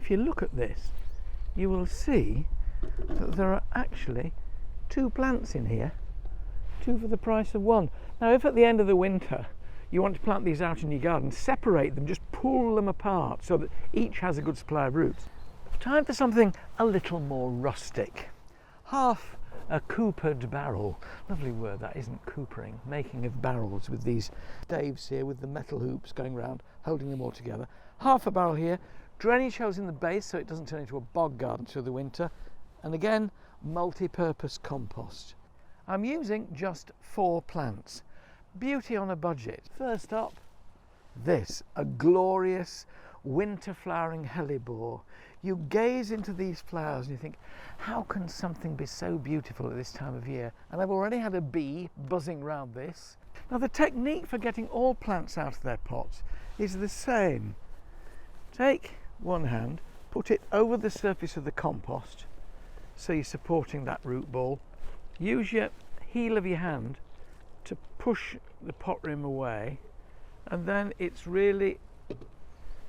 If you look at this, you will see that there are actually two plants in here, two for the price of one. Now, if at the end of the winter you want to plant these out in your garden, separate them, just pull them apart so that each has a good supply of roots. Time for something a little more rustic. Half a coopered barrel. Lovely word that, isn't, coopering? Making of barrels with these staves here with the metal hoops going round, holding them all together. Half a barrel here, drainage holes in the base so it doesn't turn into a bog garden through the winter, and again, multi-purpose compost. I'm using just 4 plants. Beauty on a budget. First up, this, a glorious winter flowering hellebore. You gaze into these flowers and you think, how can something be so beautiful at this time of year? And I've already had a bee buzzing round this. Now, the technique for getting all plants out of their pots is the same. Take one hand, put it over the surface of the compost, so you're supporting that root ball. Use your heel of your hand to push the pot rim away, and then it's really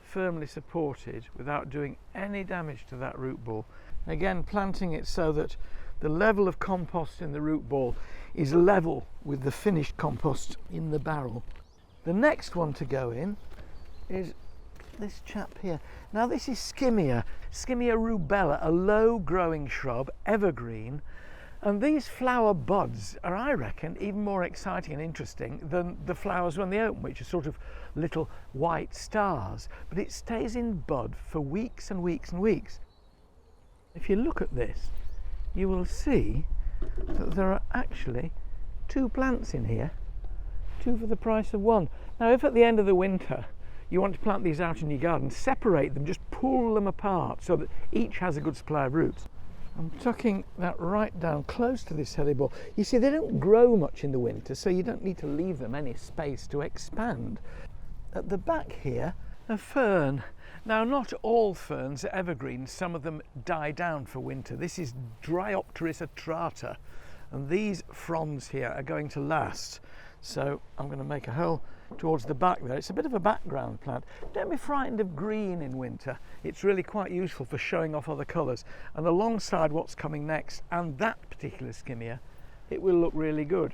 firmly supported without doing any damage to that root ball. Again, planting it so that the level of compost in the root ball is level with the finished compost in the barrel. The next one to go in is this chap here. Now, this is Skimmia rubella, a low growing shrub, evergreen. And these flower buds are, I reckon, even more exciting and interesting than the flowers when they open, which are sort of little white stars. But it stays in bud for weeks and weeks and weeks. If you look at this, you will see that there are actually 2 plants in here, 2 for the price of 1. Now, if at the end of the winter you want to plant these out in your garden, separate them, just pull them apart so that each has a good supply of roots. I'm tucking that right down close to this hellebore. You see, they don't grow much in the winter, so you don't need to leave them any space to expand. At the back here, a fern. Now, not all ferns are evergreen. Some of them die down for winter. This is Dryopteris atrata, and these fronds here are going to last. So I'm going to make a hole towards the back there. It's a bit of a background plant. Don't be frightened of green in winter. It's really quite useful for showing off other colours. And alongside what's coming next, and that particular Skimmia, it will look really good.